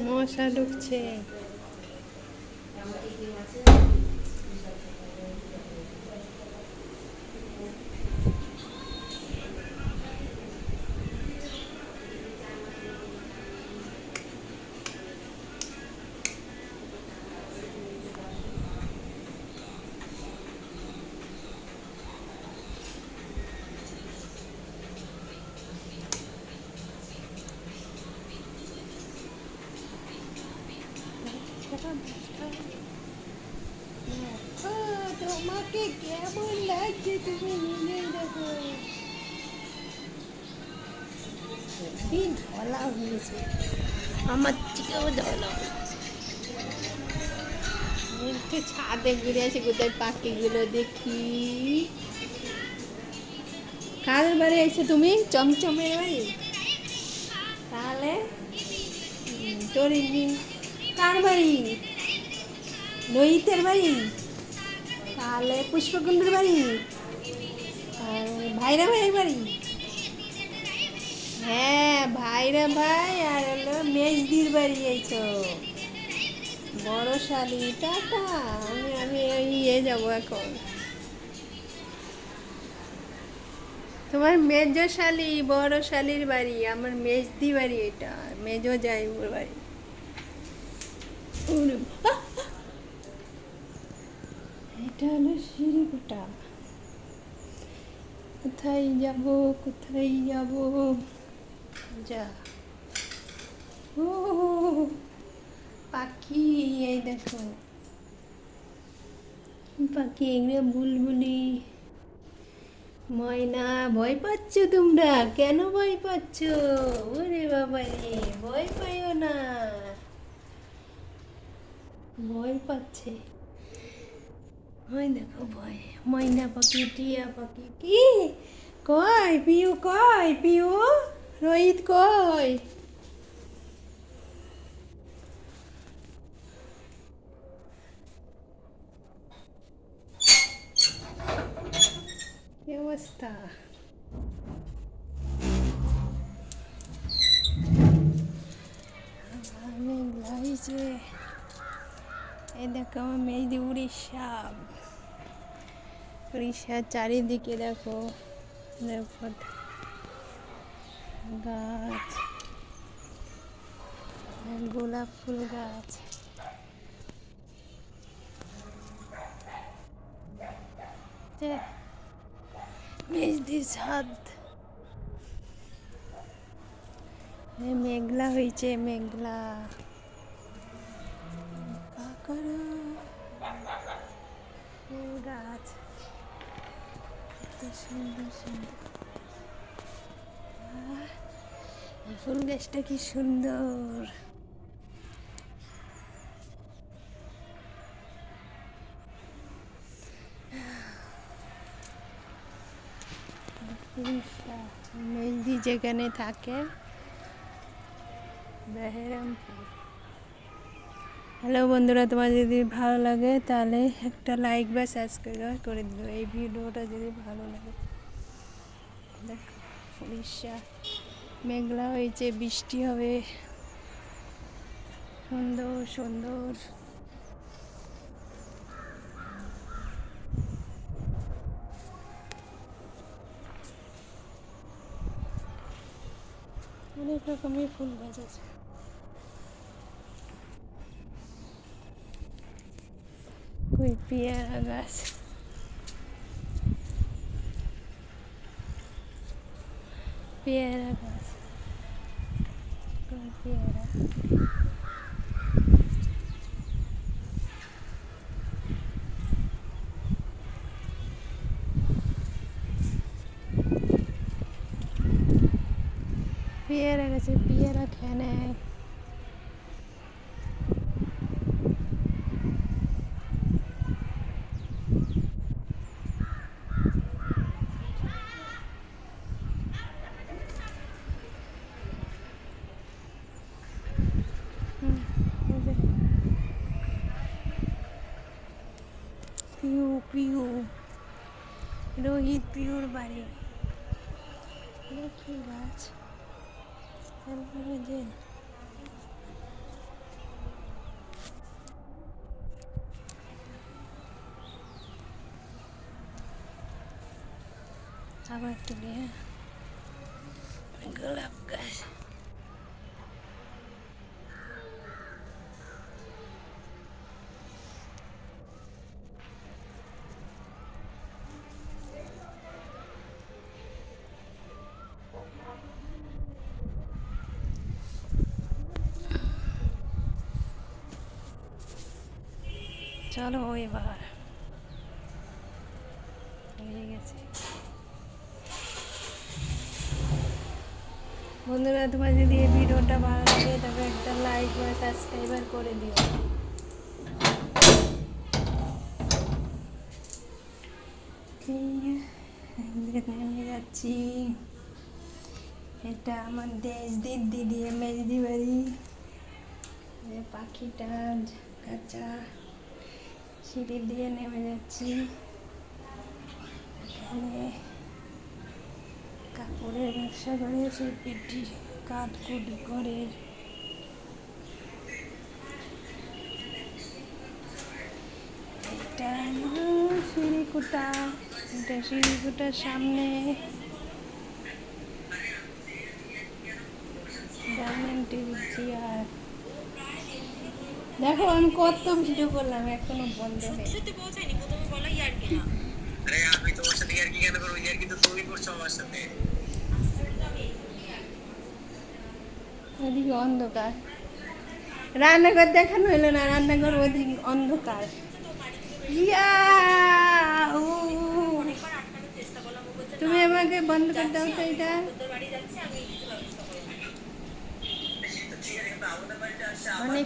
মশা ঢুকছে। তোমাকে কেমন লাগছে তুমি নিজেই দেখো। ধলা হয়েছে, আমার থেকেও ধলা হয়েছে। একটু ছাদে ঘুরে আসি, কোথায় পাখিগুলো দেখি। কার বাড়ি এসে তুমি? চমচমের বাড়ি? তাহলে তোর কার বাড়ি? রোহিতের বাড়ি? তাহলে পুষ্পকুণ্ডের বাড়ি? আর ভাইরা ভাইয়ের বাড়ি? হ্যাঁ, ভাইরা ভাই আর হলো মেজদির বাড়ি এইছো। বড় শালি টাটা। আমি ইয়ে যাবো এখন। তোমার মেজ শালি, বড় শালির বাড়ি, আমার মেজদি বাড়ি, এটা মেজো জাইবুর বাড়ি। ওরে বাবা, এটা হলো শিরিকুটা। কোথায় যাব, কোথায় যাব? যা, ও পাখি, এই দেখো পাখি, এগুলো বুলবুলি, ময়না। ভয় পাচ্ছ তোমরা? কেন ভয় পাচ্ছ? ওরে বাবা রে, ভয় পাইও না। ভয় পাচ্ছে, ওই দেখো ভয়। ময়না পাখি, টিয়া পাখি, কি কয় পিউ? কয় পিউ? রোহিত কয়? কি অবস্থা? আমি লাইছে, এই দেখো আমার মেয়েদি উড়িষ্যা। উড়িষ্যার চারিদিকে দেখো, দেখো গাছ, গোলাপ ফুল গাছ। মেজদির ছাদ। মেঘলা হয়েছে, মেঘলা। কাকড়া, ফুল গাছ, এত সুন্দর সুন্দর। এই ফুল গাছটা কি সুন্দর। মেজদি যেখানে থাকে, বেহেরামপুর। হ্যালো বন্ধুরা, তোমার যদি ভালো লাগে তাহলে একটা লাইক বা সাবস্ক্রাইব করে দিও এই ভিডিওটা যদি ভালো লাগে। দেখো উড়িষ্যা, মেঘলা হয়েছে, বৃষ্টি হবে, সুন্দর সুন্দর। অনেক রকমের ফুল গাছ আছে। ওই পেয়ারা গাছ, পেয়ারা গাছ, পেয়ারা। পেয়ারা গাছে পেয়ারা খেয়ে নেয়। পিউ পিউ, রোহিত পিউর বাড়ি। কি গাছ, তারপরে যে আবার তুলি, হ্যাঁ। গোলাপ গাছ, চলো এবার হয়ে গেছে। বন্ধুরা, তোমার যদি এই ভিডিওটা ভালো লাগে তবে একটা লাইক বা সাবস্ক্রাইবার করে দিও। নেমে যাচ্ছি। এটা আমার দেশদির দিদি মেজদি বাড়ি। পাখিটা কাঁচা সিঁড়ি দিয়ে নেমে যাচ্ছি। এখানে কাপড়ের ব্যবসা করে, সে পেটি কাঠকুটি করে। এটা সিঁড়িকুটা, এটা সিঁড়িকুটার সামনে ডাইনিং টেবিল চেয়ার। দেখো আমি কত ভিডিও করলাম, এখনো বন্ধ হয়ে। আমি তোমার সাথে ইয়ার্কি কেন করবো? ইয়ার্কি তো তুমি করছো আমার সাথে। ওদিকে অন্ধকার, রান্নাঘর দেখানো হলো না, রান্নাঘর ওদিকে অন্ধকার। তুমি আমাকে বন্ধ করে দাও তো এটা। অনেক